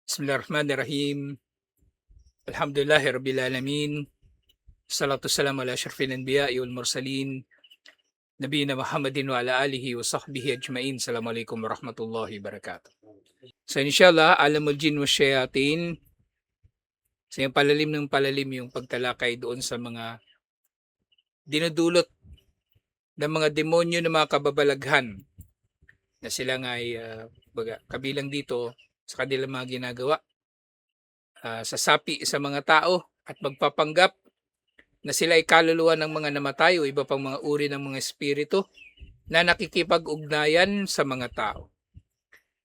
Bismillahirrahmanirrahim. Alhamdulillahi rabbil alamin. Salatu wassalamu ala asyrafil anbiya'i wal mursalin. Nabiyina Muhammadin wa ala alihi wa sahbihi ajmain. Assalamualaikum warahmatullahi wabarakatuh. So inshallah, alamul jin wa syayatin. So yung palalim ng palalim yung pagtalakay doon sa mga dinudulot ng mga demonyo ng mga kababalaghan na sila nga ay kabilang dito sa kanilang mga ginagawa. Sasapi sa mga tao at magpapanggap na sila ay kaluluwa ng mga namatay o iba pang mga uri ng mga espiritu na nakikipag-ugnayan sa mga tao.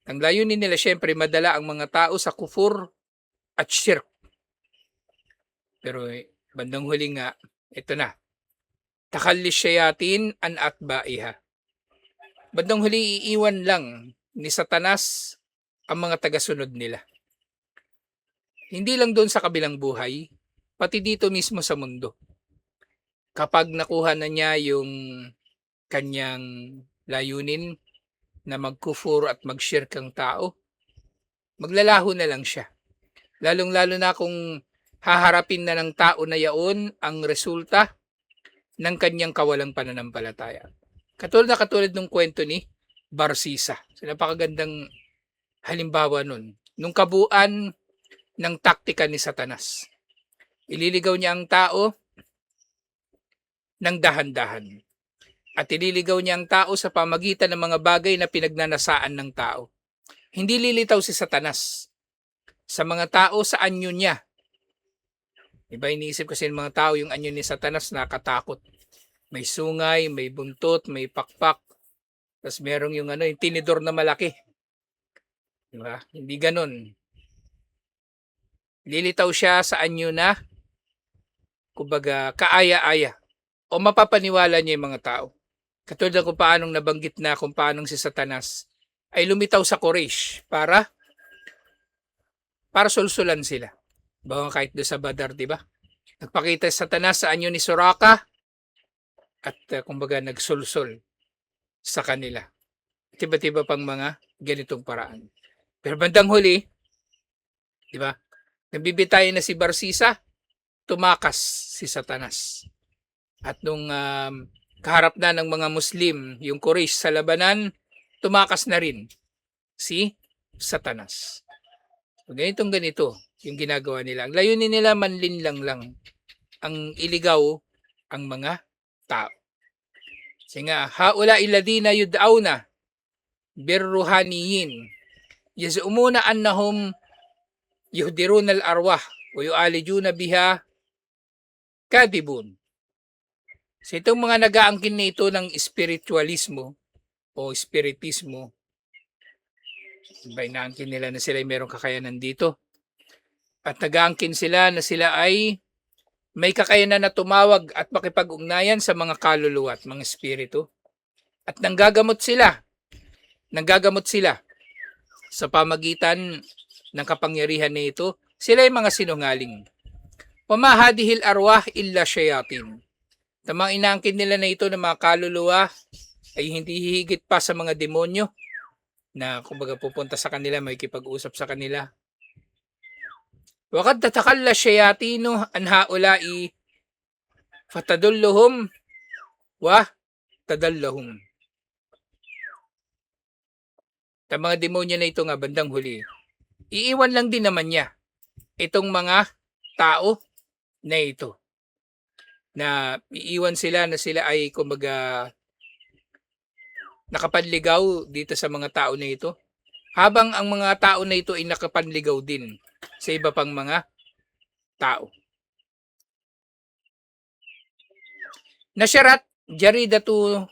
Ang layunin nila syempre madala ang mga tao sa kufur at shirk. Pero bandang huli nga, ito na. Takhalli syayatin an atba'iha. Bandang huli iiwan lang ni Satanas ang mga tagasunod nila. Hindi lang doon sa kabilang buhay, pati dito mismo sa mundo. Kapag nakuha na niya yung kanyang layunin na magkufur at mag-shirk ang tao, maglalaho na lang siya. Lalong-lalo na kung haharapin na ng tao na yaon ang resulta ng kanyang kawalang pananampalataya. Katulad ng kwento ni Barsisa. So, napakagandang halimbawa nun. Nung kabuuan ng taktika ni Satanas. Ililigaw niya ang tao ng dahan-dahan. At ililigaw niya ang tao sa pamagitan ng mga bagay na pinagnanasaan ng tao. Hindi lilitaw si Satanas sa mga tao sa anyo niya. Iba iniisip kasi ng mga tao yung anyo ni Satanas nakatakot. May sungay, may buntot, may pakpak. Tapos merong yung yung tinidor na malaki. Diba? Hindi ganon. Lilitaw siya sa anyo na kumbaga kaaya-aya o mapapaniwala niya yung mga tao. Katulad kung paanong nabanggit na kung paanong si Satanas ay lumitaw sa Quraysh para sulsulan sila. Bawa kahit doon sa Badar, di ba? Nagpakita si Satanas sa anyo ni Suraka at kumbaga nagsulsul sa kanila. Tiba-tiba pang mga ganitong paraan. Pero bandang huli, di ba? Nabibitayin na si Barsisa, tumakas si Satanas. At nung kaharap na ng mga Muslim, yung Quraysh sa labanan, tumakas na rin si Satanas. So, ganito yung ginagawa nila. Ang layunin nila manlinlang lang ang iligaw ang mga tao. Kasi nga, haula iladina yud'auna birruhaniyin yazumuna annahum yuhdiruna al-arwah wa yu'alijuna biha kadibun. So itong mga nag-aangkin na ito ng spiritualismo o spiritismo, inaangkin nila na sila ay mayroong kakayanan dito. At nag-aangkin sila na sila ay may kakayanan na tumawag at makipag-ugnayan sa mga kaluluwa at mga espiritu. At nanggagamot sila sa pamagitan ng kapangyarihan na ito. Sila ay mga sinungaling. Pamahadihil arwah illa syayatin. Tamang inaangkin nila na ito ng mga kaluluwa ay hindi hihigit pa sa mga demonyo na kumbaga pupunta sa kanila, may kipag-usap sa kanila. Wakad tatakalla syayatinu an haulai fatadulluhum wa tadallahum. Ang mga demonyo na ito nga bandang huli, iiwan lang din naman niya itong mga tao na ito. Na iiwan sila na sila ay kumbaga nakapanligaw dito sa mga tao na ito. Habang ang mga tao na ito ay nakapanligaw din sa iba pang mga tao. Nasyarat jaridatu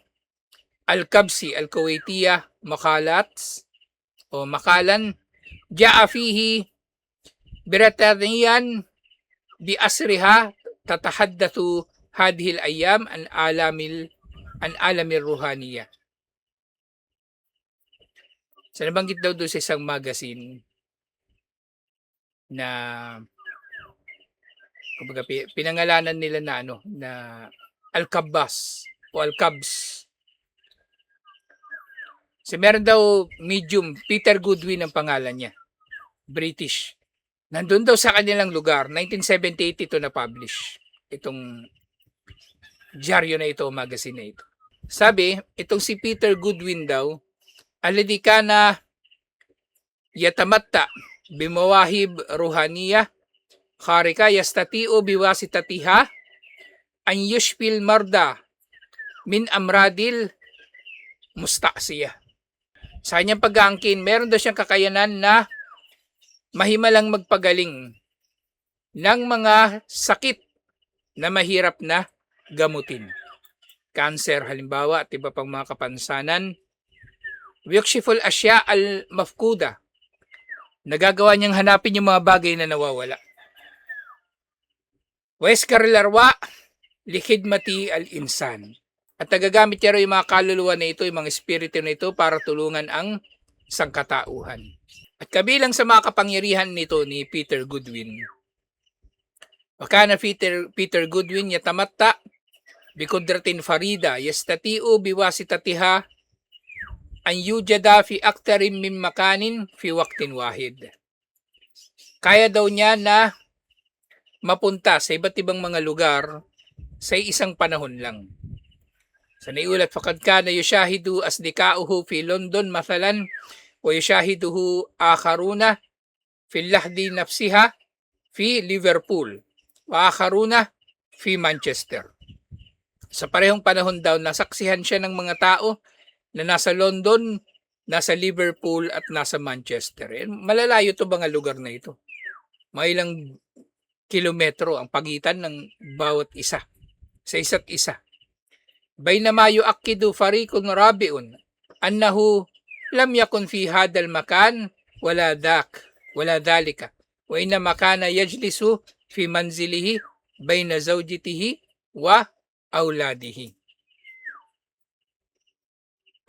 al-Kabsi al-Kuwaitiyah makalat o makalan ja'a fihi birataniyan bi asriha tatahaddathu hadhil ayyam an alamir ruhaniyah. So nabanggit daw doon sa isang magazine na kumbaga pinangalanan nila na na Al-Kabbas o Al-Kabs. So meron daw medium, Peter Goodwin ang pangalan niya. British. Nandun daw sa kanilang lugar, 1978 ito na-publish. Itong dyaryo na ito, magazine na ito. Sabi, itong si Peter Goodwin daw, alladhi kana yatamatta bimawahib ruhaniya kharika yastatiu biwasitatiha an yushfil marda min amradil musta'siyah. Sa kanyang pag-aangkin, meron daw siyang kakayanan na mahimalang magpagaling ng mga sakit na mahirap na gamutin. Cancer halimbawa at iba pang mga kapansanan. Wiyakshiful asya al-mafkuda. Nagagawa niyang hanapin yung mga bagay na nawawala. Weskar larwa likhidmati al-insan. At nagagamit niya rin yung mga kaluluwa na ito, yung mga espiritu na ito para tulungan ang sangkatauhan. At kabilang sa mga kapangyarihan nito ni Peter Goodwin. Wakana Peter Goodwin yatamatta bikudratin farida yastatiu biwasitatiha an yujada fi aktarin min makanin fi waqtin wahid. Kaya daw niya na mapunta sa iba't ibang mga lugar sa isang panahon lang. Sa naiulat, faqad kana yushahidu asdikauhu fi London mathalan wa yushahiduhu akharuna fi lahdi nafsiha fi Liverpool wa akharuna fi Manchester. Sa parehong panahon daw, nasaksihan siya ng mga tao na nasa London, nasa Liverpool at nasa Manchester. Malalayo to mga lugar na ito. May ilang kilometro ang pagitan ng bawat isa sa isa't isa. Bainama yu'akkidu fariqun rabi'un annahu lam yakun fi hadal makan wala dhalika wa inna makana yajlisu fi manzilihi baina zawjatihi wa auladihi.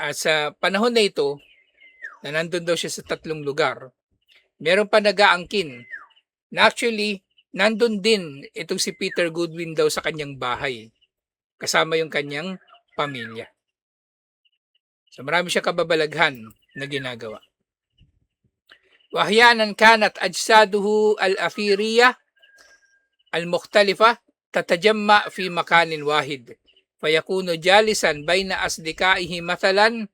At sa panahon na ito, na nandun daw siya sa 3 lugar, meron pa nag-aangkin na actually, nandun din itong si Peter Goodwin daw sa kanyang bahay, kasama yung kanyang pamilya. So marami siya kababalaghan na ginagawa. Wahyanan kanat ajsaduhu al-afiriya al-mukhtalifa tatajamma fi makanin wahid. Fayakunu jalisan bayna asdikaihi mathalan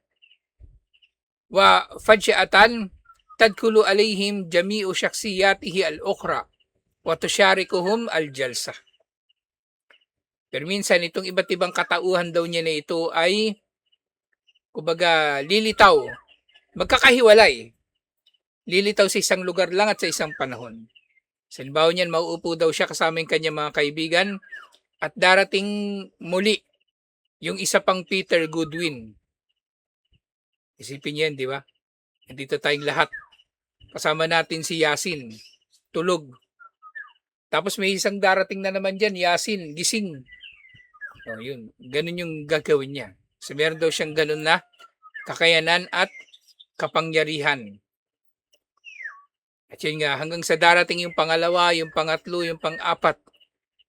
wa faj'atan tadkhulu alayhim jami'u shakhsiyatihi al-ukhra wa tusharikuhum al-jalsa. Pero minsan itong iba't ibang katauhan daw niya na ito ay kumbaga lilitaw, magkakahiwalay. Lilitaw sa isang lugar lang at sa isang panahon. Sa halimbawa niyan, mauupo daw siya kasama yung kanyang mga kaibigan at darating muli yung isa pang Peter Goodwin. Isipin niyan, di ba? Nandito tayong lahat. Kasama natin si Yasin, tulog. Tapos may isang darating na naman dyan, Yasin, gising. O yun, ganun yung gagawin niya. So meron daw siyang ganun na kakayanan at kapangyarihan. At yun nga, hanggang sa darating yung pangalawa, yung pangatlo, yung pang-apat.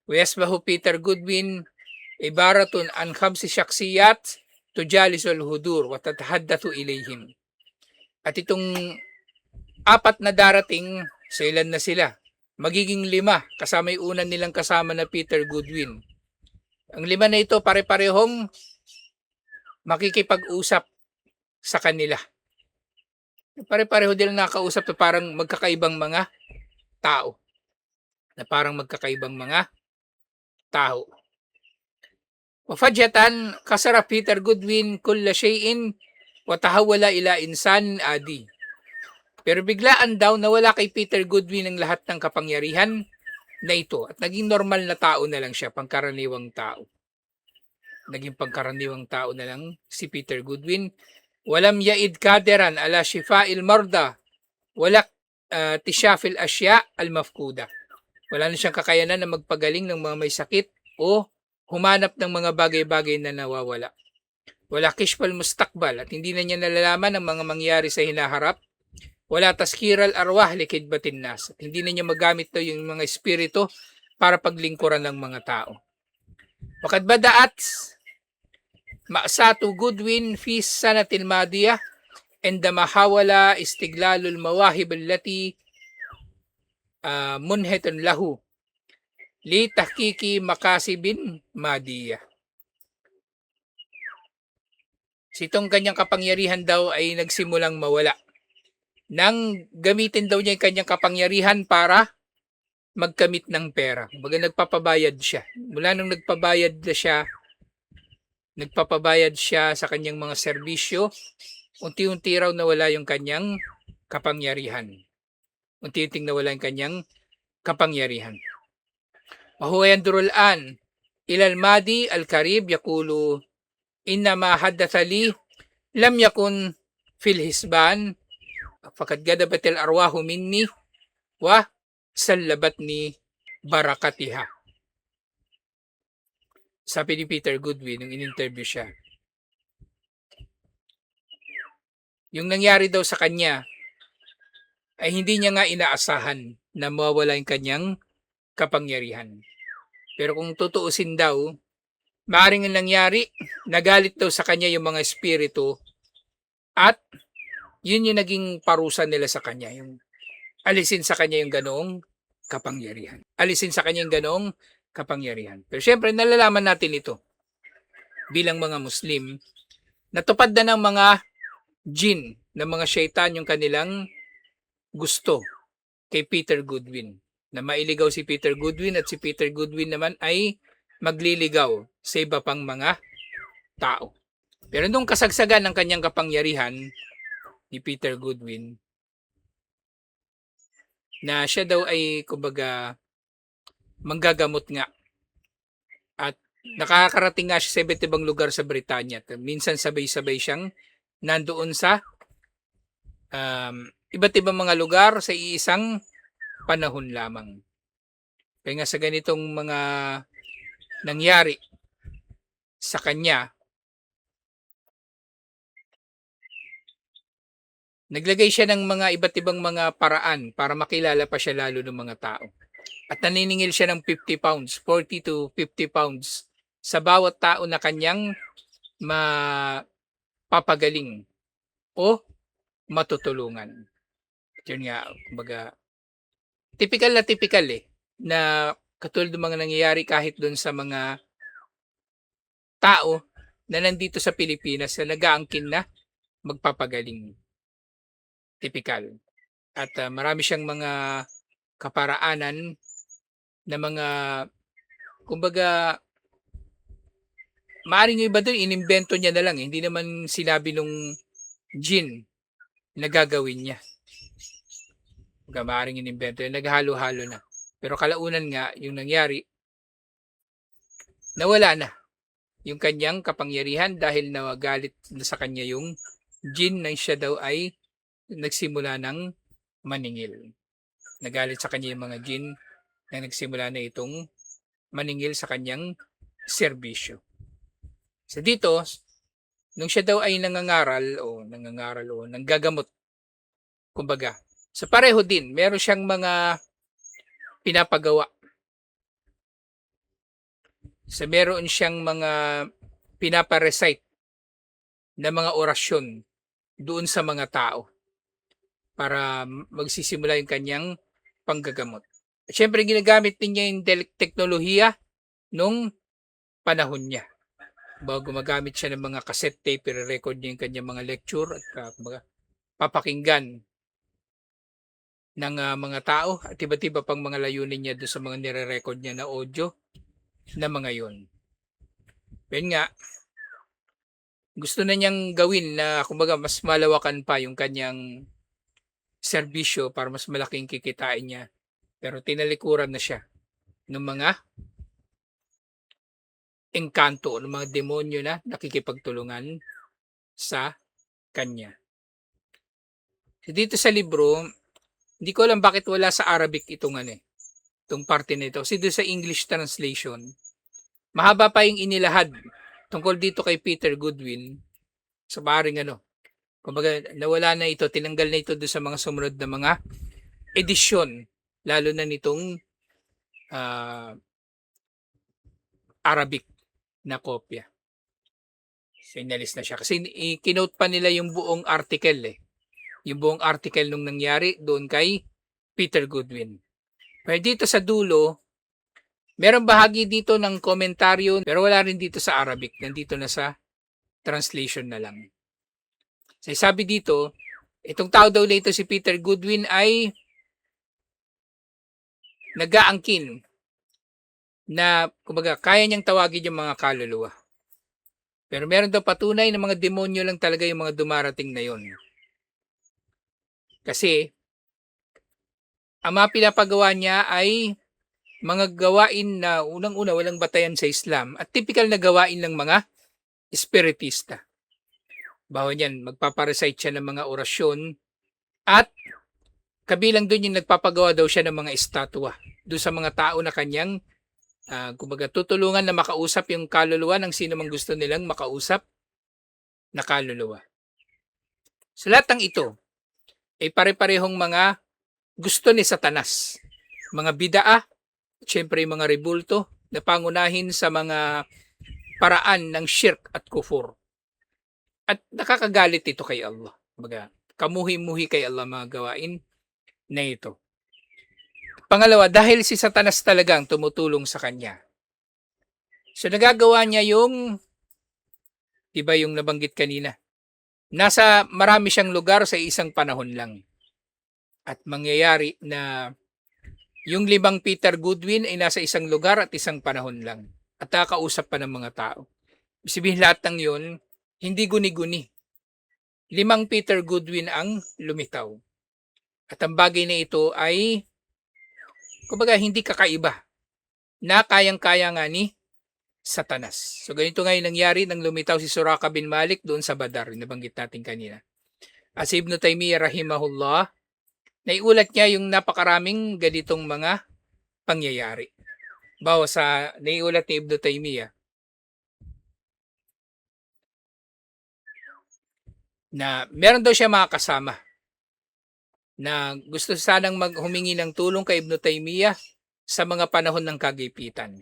Wiyasbahu Peter Goodwin, ibaratun an khamsi shaksiyat tujalisul hudur wa tatahaddathu ilayhim. At itong 4 na darating, so ilan na sila? Magiging 5, kasama yung unan nilang kasama na Peter Goodwin. Ang 5 na ito, pare-parehong makikipag-usap sa kanila. Pare-pareho din nakausap na parang magkakaibang mga tao. Wafajatan kasara Peter Goodwin kulla shay'in wa tahawala ila insan adi. Pero biglaan daw nawala kay Peter Goodwin ang lahat ng kapangyarihan na ito at naging normal na tao na lang siya, pangkaraniwang tao. Naging pangkaraniwang tao na lang si Peter Goodwin. Walam yaid kaderan ala shifa'il marda wala tishafil asya al-mafkuda. Wala na siyang kakayanan na magpagaling ng mga may sakit o humanap ng mga bagay-bagay na nawawala. Wala kishpal mustakbal at hindi na niya nalalaman ang mga mangyari sa hinaharap. Wala taskiral arwah likidbatin nas. Hindi na niya magamit to yung mga espiritu para paglingkuran ng mga tao. Wakad badaat ma'satu Goodwin fi sanatil madiyah عندما حاول استغلال المواهب التي منهة له لتحقيق مكاسب مادية. Itong kanyang kapangyarihan daw ay nagsimulang mawala. Nang gamitin daw niya yung kanyang kapangyarihan para magkamit ng pera. Kumbaga nagpapabayad siya. Mula nung nagpapabayad siya sa kanyang mga serbisyo, unti-unti raw nawala yung kanyang kapangyarihan. Unti-unting nawala yung kanyang kapangyarihan. وهو ينظر الآن إلى الماضي القريب يقول إنما حدث لي لم يكن في الحسبان فقد غضبت الأرواح مني وسلبتني بركتها. Sabi ni Peter Goodwin nung in-interview siya, yung nangyari daw sa kanya ay hindi niya nga inaasahan na mawawala yung kanyang kapangyarihan. Pero kung tutuusin daw, maaaring ang nangyari, nagalit daw sa kanya yung mga espiritu at yun yung naging parusa nila sa kanya, yung alisin sa kanya yung ganoong kapangyarihan. Alisin sa kanya yung ganoong kapangyarihan. Pero syempre, nalalaman natin ito bilang mga Muslim, natupad na ng mga jinn, ng mga syaitan yung kanilang gusto kay Peter Goodwin. Na mailigaw si Peter Goodwin at si Peter Goodwin naman ay magliligaw sa iba pang mga tao. Pero nung kasagsagan ng kanyang kapangyarihan ni Peter Goodwin, na siya daw ay kumbaga manggagamot nga at nakakarating nga siya sa iba't ibang lugar sa Britanya. Minsan sabay-sabay siyang nandoon sa iba't ibang mga lugar sa iisang panahon lamang. Kaya nga sa ganitong mga nangyari sa kanya, naglagay siya ng mga iba't ibang mga paraan para makilala pa siya lalo ng mga tao. At naniningil siya ng 50 pounds, 40 to 50 pounds sa bawat tao na kanyang mapapagaling o matutulungan. Yun nga, kumbaga, typical na katulad ng mga nangyayari kahit doon sa mga tao na nandito sa Pilipinas na nag-aangkin na magpapagaling. Typical. At marami siyang mga kaparaanan na mga, kumbaga, maaaring yung iba doon, inimbento niya na lang. Hindi naman sinabi nung jinn na gagawin niya. Maaaring inimbento, naghalo-halo na. Pero kalaunan nga, yung nangyari, nawala na yung kanyang kapangyarihan dahil nawagalit na sa kanya yung jinn na siya daw ay nagsimula ng maningil. Nagalit sa kanya yung mga jinn na nagsimula na itong maningil sa kanyang serbisyo. So dito, nung siya daw ay nangangaral o nanggagamot, kumbaga, so pareho din, meron siyang mga pinapagawa. So meron siyang mga pinaparecite na mga orasyon doon sa mga tao para magsisimula yung kanyang panggagamot. At syempre ginagamit din niya yung teknolohiya nung panahon niya. Gumagamit siya ng mga cassette tape, i-record niya yung kanyang mga lecture at papakinggan ng mga tao at iba't iba pang mga layunin niya doon sa mga nire-record niya na audio na mga yon. Pero nga, gusto na niyang gawin na kumbaga mas malawakan pa yung kanyang serbisyo para mas malaking kikitain niya. Pero tinalikuran na siya ng mga engkanto, ng mga demonyo na nakikipagtulungan sa kanya. So dito sa libro, hindi ko alam bakit wala sa Arabic itong parte nito. Kasi doon sa English translation, mahaba pa yung inilahad tungkol dito kay Peter Goodwin. So maaaring kumbaga nawala na ito, tinanggal na ito doon sa mga sumunod na mga edisyon, lalo na nitong Arabic na kopya. So, inalis na siya. Kasi kinote pa nila yung buong article eh. Yung buong article nung nangyari doon kay Peter Goodwin. Pero dito sa dulo, merong bahagi dito ng komentaryo pero wala rin dito sa Arabic. Nandito na sa translation na lang. So, sabi dito, itong tao daw na ito si Peter Goodwin ay nag-aangkin na kumbaga kaya niyang tawagin yung mga kaluluwa. Pero meron daw patunay na mga demonyo lang talaga yung mga dumarating na yon. Kasi ang mga pinapagawa niya ay mga gawain na unang-una walang batayan sa Islam at typical na gawain ng mga espiritista. Bawa niyan, magpaparecite siya ng mga orasyon at kabilang doon yung nagpapagawa daw siya ng mga estatwa doon sa mga tao na kanyang kumbaga tutulungan na makausap yung kaluluwa ng sino mang gusto nilang makausap na kaluluwa. So lahat ng ito ay pare-parehong mga gusto ni Satanas. Mga bidaa, siyempre mga rebulto na pangunahin sa mga paraan ng shirk at kufur. At nakakagalit ito kay Allah. Kumbaga, kamuhi-muhi kay Allah mga gawain na ito. Pangalawa, dahil si Satanas talagang tumutulong sa kanya. So nagagawa niya yung, diba yung nabanggit kanina, nasa marami siyang lugar sa isang panahon lang. At mangyayari na yung 5 Peter Goodwin ay nasa isang lugar at isang panahon lang. At nakakausap pa ng mga tao. Sabihin lahat ng yun, hindi guni-guni. 5 Peter Goodwin ang lumitaw. At ang bagay na ito ay kumbaga hindi kakaiba na kayang-kaya nga ni Satanas. So ganito ngayon nangyari nang lumitaw si Suraka bin Malik doon sa Badar, nabanggit natin kanina. As Ibn Taymiyyah rahimahullah, naiulat niya yung napakaraming ganitong mga pangyayari. Bawa sa naiulat ni Ibn Taymiyyah na meron daw siya mga kasama na gusto sanang humingi ng tulong kay Ibn Taymiyyah sa mga panahon ng kagipitan.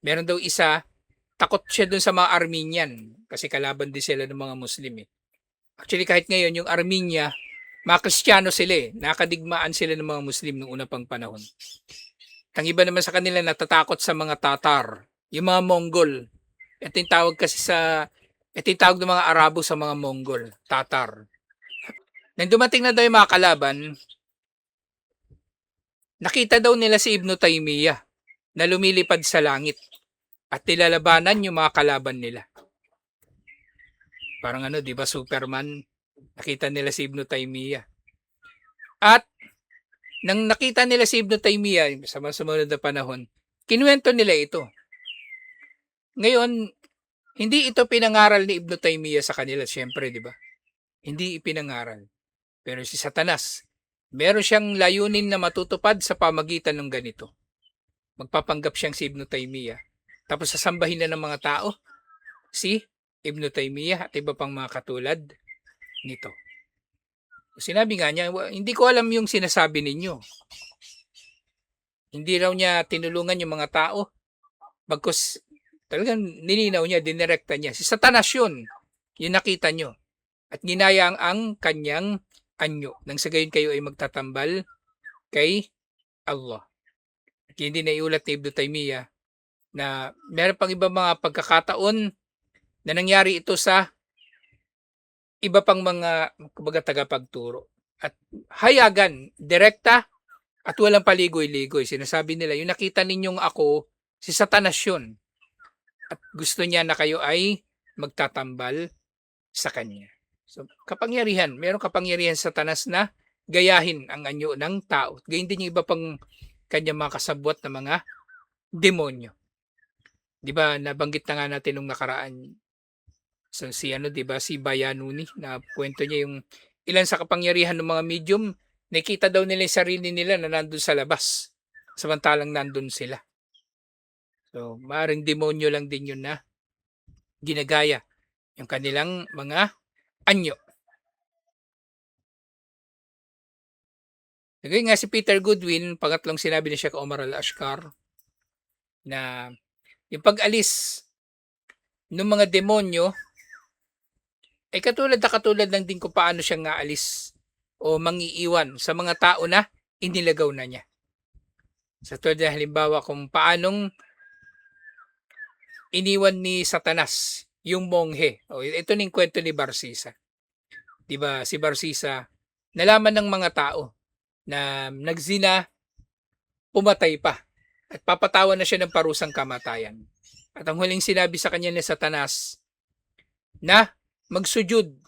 Meron daw isa, takot siya dun sa mga Armenian kasi kalaban din sila ng mga Muslim eh. Actually kahit ngayon yung Armenia, mga Kristiyano sila eh. Nakadigmaan sila ng mga Muslim noong una pang panahon. Ang iba naman sa kanila natatakot sa mga Tatar, yung mga Mongol. Ito yung tawag kasi ito yung tawag ng mga Arabo sa mga Mongol, Tatar. Nang dumating na daw yung mga kalaban, nakita daw nila si Ibn Taymiyyah na lumilipad sa langit at nilalabanan yung mga kalaban nila. Parang ano, di ba Superman? Nakita nila si Ibn Taymiyyah. At nang nakita nila si Ibn Taymiyyah sa mga sumunod na panahon, kinuwento nila ito. Ngayon, hindi ito pinangaral ni Ibn Taymiyyah sa kanila, siyempre, di ba? Hindi ipinangaral. Pero si Satanas, meron siyang layunin na matutupad sa pamagitan ng ganito. Magpapanggap siyang si Ibn Taymiyyah. Tapos sasambahin na ng mga tao si Ibn Taymiyyah at iba pang mga katulad nito. Sinabi nga niya, hindi ko alam yung sinasabi ninyo. Hindi raw niya tinulungan yung mga tao. Bagkus talagang nilinaw niya, dinirekta niya. Si Satanas yun, yung nakita nyo. At ginayang ang kanyang anyo. Nang sa gayon kayo ay magtatambal kay Allah. At hindi na iulat ni Ibn Taymiyyah na meron pang iba mga pagkakataon na nangyari ito sa iba pang mga kumbaga tagapagturo. At hayagan, direkta at walang paligoy-ligoy. Sinasabi nila, yung nakita ninyong ako, si Satanas yun. At gusto niya na kayo ay magtatambal sa kanya. So, kapangyarihan. Merong kapangyarihan sa Satanas na gayahin ang anyo ng tao. Gayon din yung iba pang kanyang mga kasabwat na mga demonyo. Di ba, nabanggit na nga natin nung nakaraan. So, si Bayanuni, na kwento niya yung ilan sa kapangyarihan ng mga medium, nakita daw nila yung sarili nila na nandun sa labas. Samantalang nandun sila. So, maaaring demonyo lang din yun na ginagaya yung kanilang mga anyo. Ngayon nga si Peter Goodwin, pangatlong sinabi niya siya kay Omar al-Ashkar na yung pag-alis ng mga demonyo ay katulad lang din kung paano siya ngaalis o mangiiwan sa mga tao na inilagaw na niya. Sa tulad na halimbawa kung paanong iniwan ni Satanas yung monghe. O, ito na yung kwento ni Barsisa. 'Di ba si Barsisa, nalaman ng mga tao na nagzina, pumatay pa. At papatawan na siya ng parusang kamatayan. At ang huling sinabi sa kanya ni Satanas na magsujud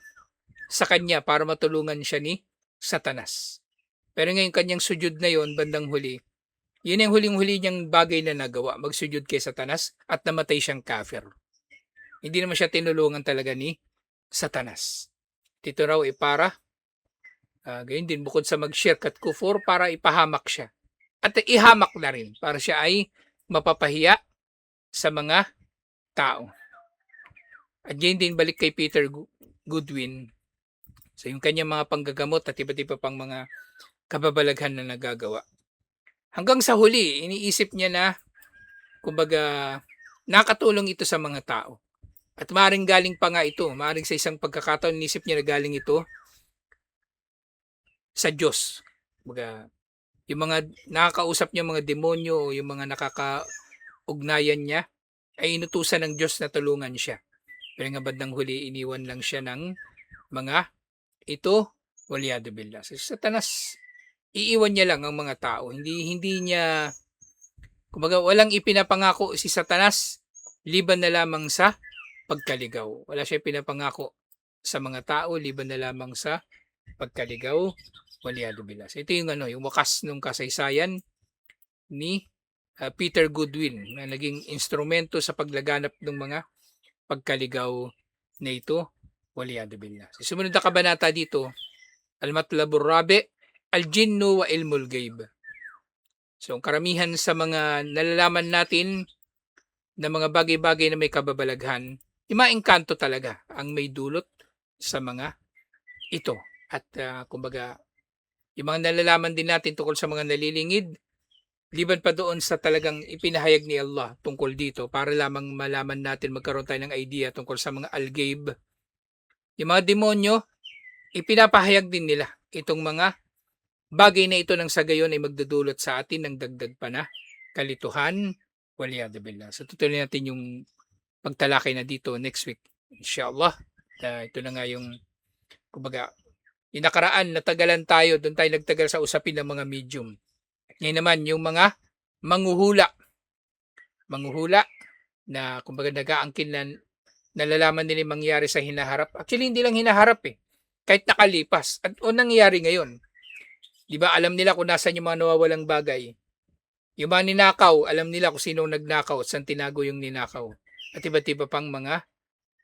sa kanya para matulungan siya ni Satanas. Pero ngayon kanyang sujud na yon bandang huli, yun yung huling-huli niyang bagay na nagawa, magsujud kay Satanas at namatay siyang kafir. Hindi naman siya tinulungan talaga ni Satanas. Dito raw para, gayon din bukod sa mag-shirk at kufur, para ipahamak siya. At ihamak na rin para siya ay mapapahiya sa mga tao. At yun din balik kay Peter Goodwin. So yung kanyang mga panggagamot at iba't iba pang mga kababalaghan na nagagawa. Hanggang sa huli, iniisip niya na, kumbaga, nakatulong ito sa mga tao. At maaaring galing pa nga ito, maaaring sa isang pagkakataon, inisip niya na galing ito sa Diyos. Kumbaga, yung mga nakakausap niya, mga demonyo o yung mga nakakaugnayan niya, ay inutusan ng Diyos na tulungan siya. Pero nga bandang huli, iniwan lang siya ng mga ito, waliyadu billah. So, Satanas, iiwan niya lang ang mga tao. Hindi niya, kumbaga, walang ipinapangako si Satanas liban na lamang sa pagkaligaw. Wala siya pinapangako sa mga tao liban na lamang sa pagkaligaw. Waliyadu billah. So, ito yung yung wakas ng kasaysayan ni Peter Goodwin na naging instrumento sa paglaganap ng mga pagkaligaw na ito. Waliyadu billah. So, sumunod na kabanata dito, Al-Matlabur Rabi, Al-Jinnu wa Ilmul Ghaib. So, ang karamihan sa mga nalalaman natin na mga bagay-bagay na may kababalaghan, yung mga engkanto talaga ang may dulot sa mga ito. At kumbaga, yung mga nalalaman din natin tungkol sa mga nalilingid, liban pa doon sa talagang ipinahayag ni Allah tungkol dito para lamang malaman natin, magkaroon tayo ng idea tungkol sa mga al-ghaib. Yung mga demonyo, ipinapahayag din nila itong mga bagay na ito ng sa gayon ay magdudulot sa atin ng dagdag pa na kalituhan. Waliyadu billah. So tutuloy natin yung pagtalakay na dito next week. Inshallah. Ito na nga yung, kumbaga, yung nakaraan, natagalan tayo, doon tayo nagtagal sa usapin ng mga medium. Ngayon naman, yung mga manghuhula. Manghuhula na, kumbaga, nag-aangkin na nalalaman nila yung mangyari sa hinaharap. Actually, hindi lang hinaharap eh. Kahit nakalipas. At o nangyayari ngayon. Di ba, alam nila kung nasan yung mga nawawalang bagay. Yung mga ninakaw, alam nila kung sino nagnakaw at saan tinago yung ninakaw. At iba't iba pang mga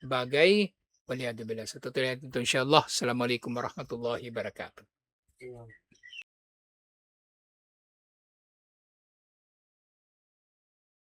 bagay. Waliyadu billah. So, tutuloy natin ito inshallah. Assalamualaikum warahmatullahi wabarakatuh.